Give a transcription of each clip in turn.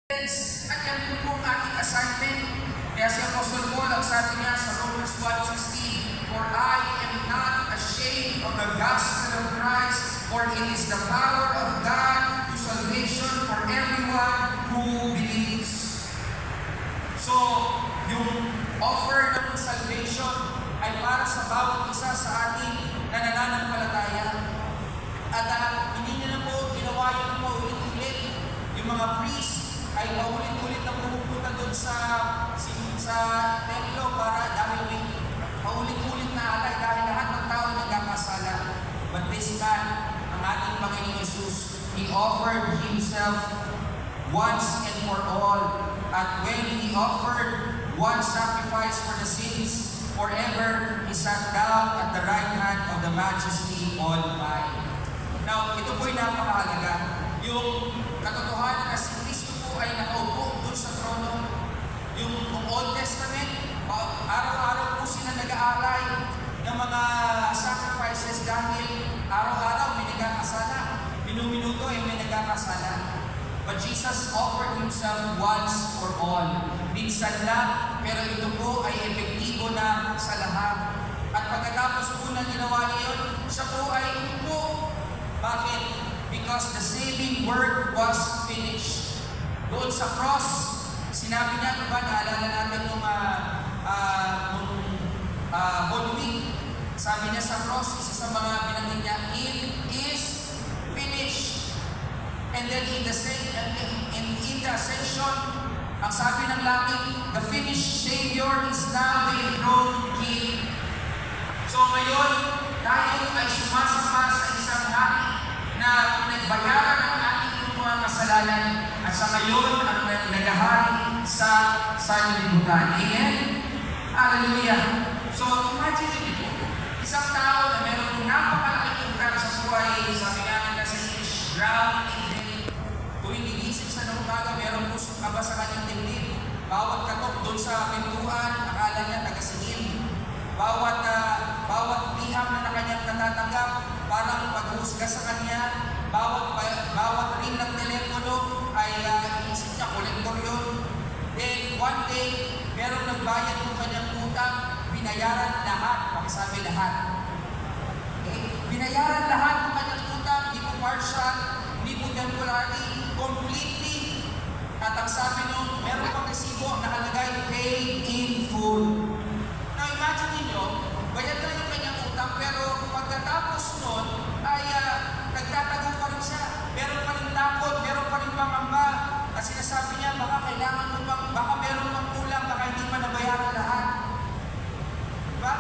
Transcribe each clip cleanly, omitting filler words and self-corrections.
At yan po ang ating assignment. Kaya si Apostle Paul, ang sabi niya sa Romans 1:16, "For I am not ashamed of the gospel of Christ, for it is the power of God to salvation for everyone who believes." So, yung offer ng salvation ay para sa bawat isa sa atin na nananampalataya. At hindi niya na po ginawa yun po ulit-ulit. Yung mga priest ay paulit-ulit na pumupunta doon sa templo para dahil may paulit-ulit na alay dahil lahat ng tao nagkakasala. But this man, ang ating Panginoon Jesus, He offered Himself once and for all. At when He offered one sacrifice for the sins, forever He sat down at the right hand of the Majesty on high. Now, ito po'y napakahalaga. Yung katotohanan na si Kristo po ay nakaupo doon sa trono. Yung Old Testament, araw-araw po sila nag-aalay ng mga sacrifices dahil araw-araw may nagkakasala. Minuminuto ay may nagkakasala. But Jesus offered Himself once for all. Minsan lang, pero ito po ay epektibo na sa lahat. At pagkatapos po na ginawa niya yun, siya po ay umupo. Bakit? Because the saving work was finished. Doon sa cross, sinabi niya, diba, naalala natin nung Holy Week, sabi niya sa cross, isa sa mga binanggit niya, "It is finished." And then in the ascension, ang sabi ng langit, the finished Savior is now the enthroned King. So ngayon, tayo ay sumasama sa isang hari na pinagbayaran ng ating mga kasalanan at sa ngayon ang nagahari sa sanlibutan. Amen? Hallelujah! So imagine nyo po, isang tao na meron napakalaking lugar sa buhay, sabi namin na sa ground in hell. Tuwing gigising sa umaga, meron pusong kaba sa kanyang dibdib. Bawat katok doon sa pintuan, akala niya taga-singil. Bawat liham na kanyang natatanggap, parang paghusga sa kanya. Bawat ring ng telepono ay iisip niya, kolektor yun. Then one day, meron nagbayad ng kanyang utang, binayaran lahat. Pakisabi lahat. Okay? Binayaran lahat ng kanyang utang, hindi po partial, hindi po temporary, completely. At ang sabi nyo, meron pang resibo nakalagay, paid in full. Now imagine niyo, bayad na yung kanyang utang, pero pagkatapos nun, ay nagtatago pa rin siya. Meron pa rin takot, meron pa rin pangamba. At sinasabi niya, baka kailangan mo bang, baka meron pang kulang, baka hindi pa nabayaran lahat. Diba?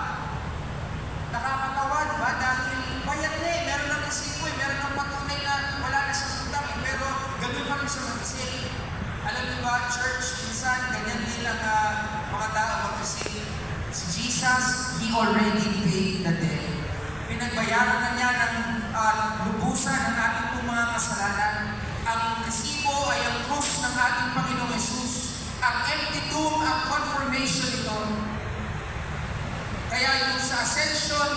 Nakakatawa, diba? Dahil bayad na meron ng resibo meron ng patunay na wala na siyang utang pero ganun pa rin siya mag-isip. Alam niyo ba, church, minsan, ganyan din ang mga tao mag-isip. Si Jesus, He already paid the debt. Pinagbayaran na niya ng lubusan ng ating pong mga kasalanan. Ang resibo ay ang krus ng ating Panginoong Jesus. Ang empty tomb, ang confirmation ito. Kaya yung sa ascension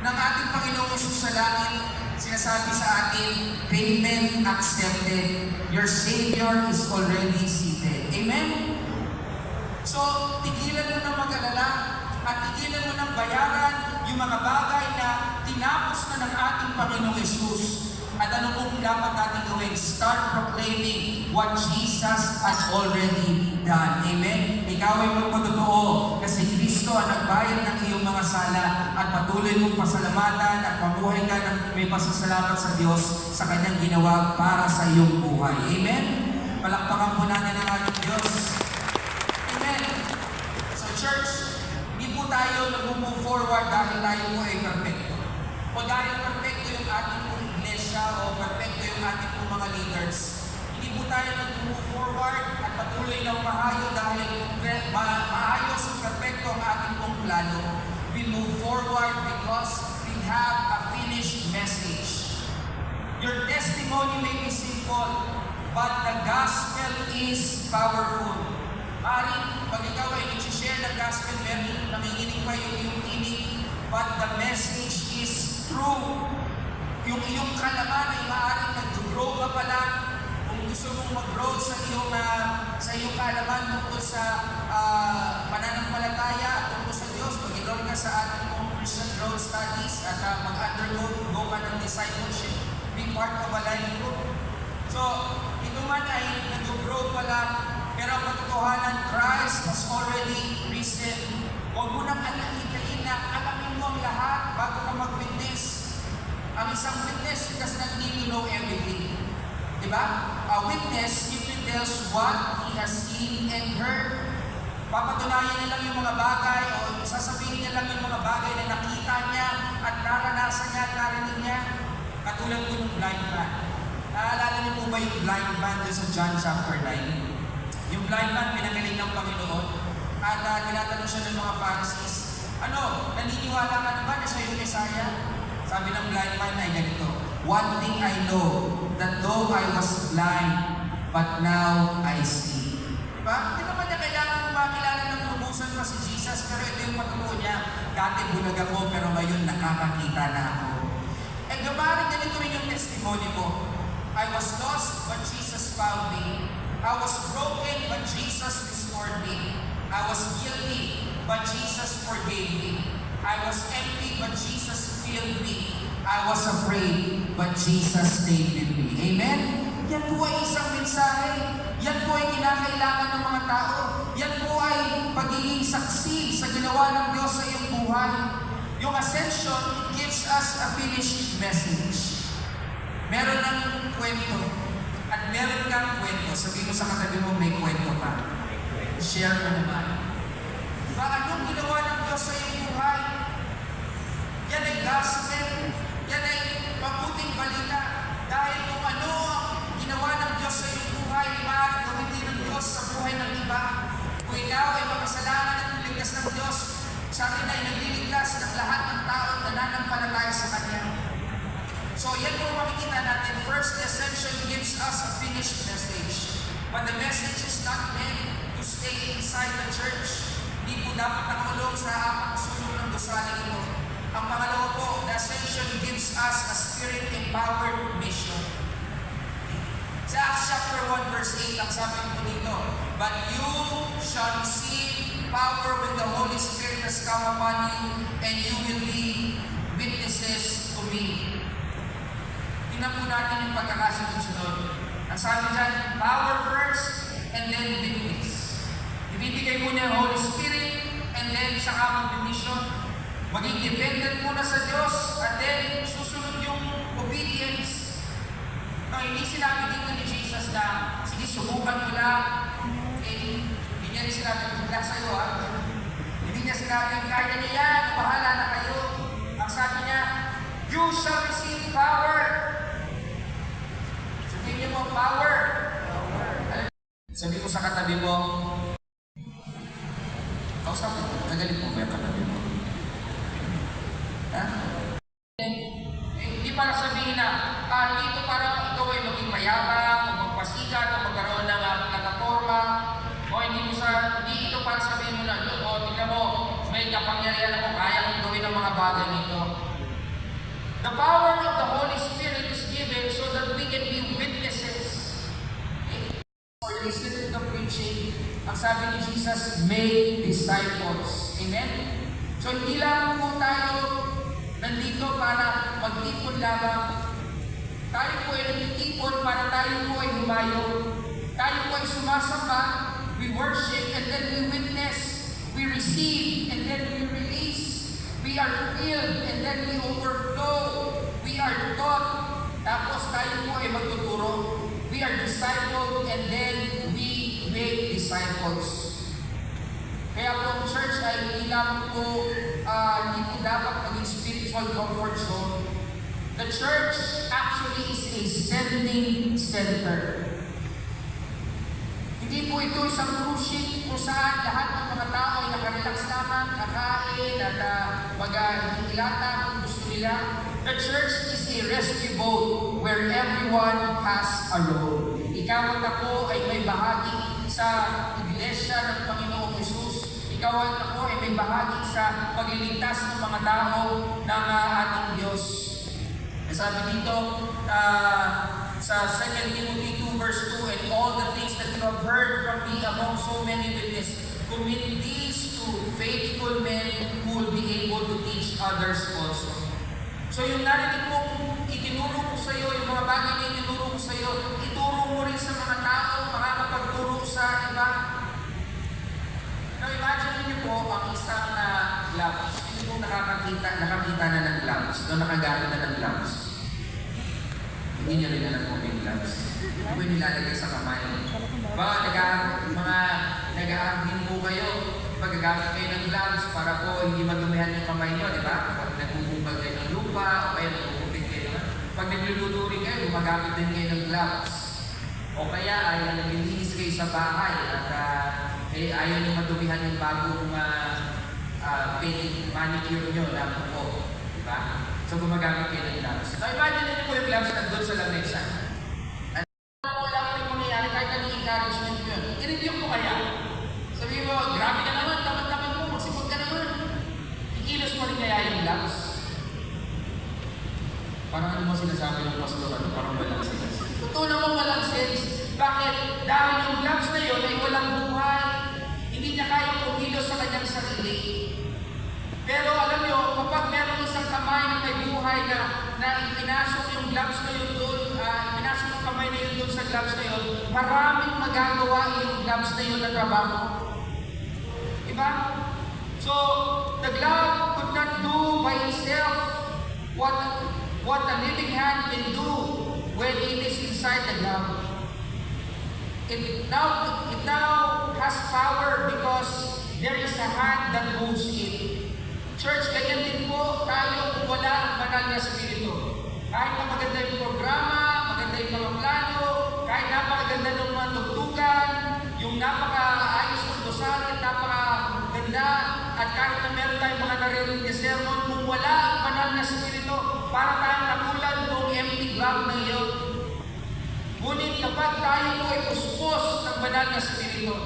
ng ating Panginoong Jesus sa langit, sinasabi sa atin, payment accepted. Your Savior is already seated. Amen? So, tigilan mo ng mag-alala at tigilan mo ng bayaran yung mga bagay na tinapos na ng ating Panginoong Jesus. At ano pong dapat natin gawin? Start proclaiming what Jesus has already done. Amen? Ikaw ay magpatotoo kasi Kristo ang nagbayad ng iyong mga sala at patuloy mong pasalamatan at mabuhay ka ng may pasasalamat sa Diyos sa Kanyang ginawa para sa iyong buhay. Amen? Palakpakan po natin ang ating Diyos. Amen? So church, hindi po tayo nag-move forward dahil tayo po ay perfecto. O dahil perfecto yung ating pong iglesia o perfecto yung ating pong mga leaders. Hindi po tayo nag-move forward at patuloy na umahayo dahil maayos at perfecto ang ating pong plano. We move forward because we have a finished message. Your testimony may be simple, but the gospel is powerful. Maaaring pag ikaw ay nag-share ng gospel, meron nanginginig pa yung iyong tinig, but the message is true. Yung iyong kalaman ay maaaring nag-grow ka pala. Kung gusto mong mag-grow sa iyong kaalaman tungkol sa pananampalataya, tungkol sa Diyos, mag-enroll ka sa ating mga Christian Road Studies at mag-undergo ka ng discipleship, be part of a life group. So, ito man ay nag-grow pa lang, pero ang katotohanan, Christ has already risen. Huwag mo nang alamin na alamin mo ang lahat bago ka mag-witness. Ang isang witness does not mean you know everything. Diba? A witness simply tells what he has seen and heard. Papatunayan niya lang yung mga bagay o sasabihin niya lang yung mga bagay na nakita niya at naranasan niya at narinig niya. Katulad po ng blind man. Naalala niyo po ba yung blind man doon sa John chapter 9? Yung blind man pinagaling ng Panginoon at tinatanong siya ng mga Pharisees, naniniwala ka na ba na siya yung Messiah? Sabi ng blind man ay ganito, one thing I know, that though I was blind, but now I see. Diba? Hindi naman niya kailangan makilala ng lubusan pa si Jesus, pero ito yung patutuo niya, dati bulag ako, pero ngayon nakakakita na ako. Eh, gabarin ganito rin yung testimony ko. I was lost, but Jesus found me. I was broken, but Jesus restored me. I was guilty, but Jesus forgave me. I was empty, but Jesus filled me. I was afraid, but Jesus stayed with me. Amen? Yan po ay isang mensahe. Yan po ay kinakailangan ng mga tao. Yan po ay pagiging saksi sa ginawa ng Diyos sa iyong buhay. Yung ascension gives us a finished message. Meron ng kwento at meron kang kwento. Sabihin mo sa katabi mo, may kwento ka. Share mo naman. Diba? Anong ginawa ng Diyos sa iyong buhay? Yan ay gospel. Yan ay mabuting balita. Dahil kung ano ang ginawa ng Diyos sa iyong buhay, maaaring gawin din ng Diyos sa buhay ng iba. Kung ikaw ay makasalanan at niligtas ng Diyos, sa akin ay nagliligtas ng lahat ng tao na nananampalataya sa Kanya. So yan po makikita natin. First, the ascension gives us a finished message. But the message is not meant to stay inside the church. Hindi po dapat nakulong sa sulong ng gusali ito. Ang pangalawa po, the ascension gives us a spirit-empowered mission. Sa Acts chapter 1 verse 8, ang sabi po dito, but you shall receive power when the Holy Spirit has come upon you, and you will be witnesses to me. Tingnan po natin yung pagkakasunod-sunod. Ang sabi dyan, power first, and then witness. Ibibigay mo niya ang Holy Spirit, and then saka mag-mission. Maging dependent muna sa Diyos, at then susunod yung obedience. Hindi sinabi dito ni Jesus na, sige, subukan mo lang. Hindi niya rin sinabi, bigla sa'yo ha. Hindi niya sinabi, kaya niya yan, bahala na kayo. Ang sabi niya, you shall receive power. Sabihin niyo mo, power. Sabi mo sa katabi mo, kausap mo, nagalit mo ba yung katabi mo? Hindi para sabihin na, hindi ito para ikaw ay maging mayabang, o magpasikat, o magkaroon ng plataforma, o hindi ito para sabihin mo na, tingnan mo, may kapangyarihan ako, kaya kong gawin ang mga bagay nito. The power of the Holy Spirit is given so that we can be witnesses. For listen to the preaching, ang sabi ni Jesus, make disciples. Amen? So hindi lang po tayo nandito para magtipon lamang. Tayo po ay nagtitipon para tayo po ay humayo. Tayo po ay sumasamba, we worship, and then we witness. We receive, and then we release. We are filled, and then we overflow. We are taught, tapos tayo po ay magtuturo. We are discipled, and then we make disciples. Kaya po ang church ay hindi lang po dapat maging spiritual comfort zone. The church actually is a sending center. Hindi po ito isang cruise ship kung saan lahat ng mga tao ay nakarelax lamang, kakain at mag-ilata kung gusto nila. The church is a rescue boat where everyone has a role. Ikaw at ako ay may bahagi sa iglesia ng Panginoong Jesus. Ikaw at ako ay may bahagi sa pagliligtas ng mga tao ng ating Diyos. Sabi dito sa 2 Timothy 2 2 verse 2, and all the things that you have heard from me among so many witnesses, commit these to faithful men who will be able to teach others also. So yung narinig mong itinuro ko sa iyo, yung mga bagay na itinuro ko sa iyo, ituro mo rin sa mga tao, makakapagturo sa iba. Now imagine niyo po ang isang gloves. Hindi po nakakita na ng gloves, no, nakagamit na ng gloves. Hindi niyo rin alam kung may gloves. Hindi po nilalagay sa kamay. Mga nag-aagin po kayo, paggagamit kayo ng gloves para po hindi madumihan yung kamay niyo, di ba? Pag nagbubumbag kayo ng lupa, o kaya nagpupupit kayo. Pag nagluluto rin kayo, gumagamit din kayo ng gloves. O kaya ay naglilinis kayo sa bahay at ayaw nyo madumihan yung bagong manicure nyo na buko. Diba? So gumagamit kayo ng gloves. So imagine nyo po yung gloves na doon sa lamesa. At wala ko rin mangyayari kahit anong encouragement nyo yun. I-review ko kaya. Sabihin mo, grabe ka naman, tapat-tapat mo, magsipag ka naman. Ikilos mo rin kaya yung gloves. Parang ano mo sinasabi ng pastor, parang walang sense. Totoo naman walang sense. Bakit? Dahil yung gloves na yun ay walang buhay. Hindi niya kaya kumilos sa kanyang sarili. Pero alam niyo, kapag meron isang kamay na may buhay na ipinasok yung gloves na yun doon, ipinasok yung kamay na yun doon sa gloves na yun, maraming magagawa yung gloves na yun na trabaho. Diba? So, the glove could not do by itself what a living hand can do when it is inside the glove. It now has power because there is a hand that moves it. Church, ganyan din po tayo kung wala ang banal na spirito. Kahit na maganda yung programa, maganda yung mga plano, kahit napakaganda ng mga tugtugan, yung napaka-ayos ng dosarin, napakaganda, at kahit na meron tayong mga naririnig na sermon, kung wala ang banal na spirito, para tayong katulad ng empty glove na iyon. Ngunit kapag tayo po ay puspos ng banal na spirito,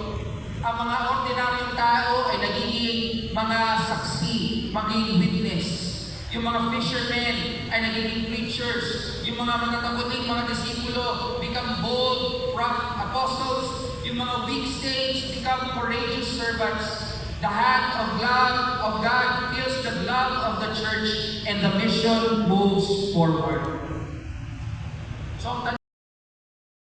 ang mga ordinaryong tao ay nagiging mga saksi, maging witness. Yung mga fishermen ay nagiging preachers. Yung mga matataputing mga disipulo become bold, apostles. Yung mga weak saints become courageous servants. The hand of God fills the glove of the church and the mission moves forward. So,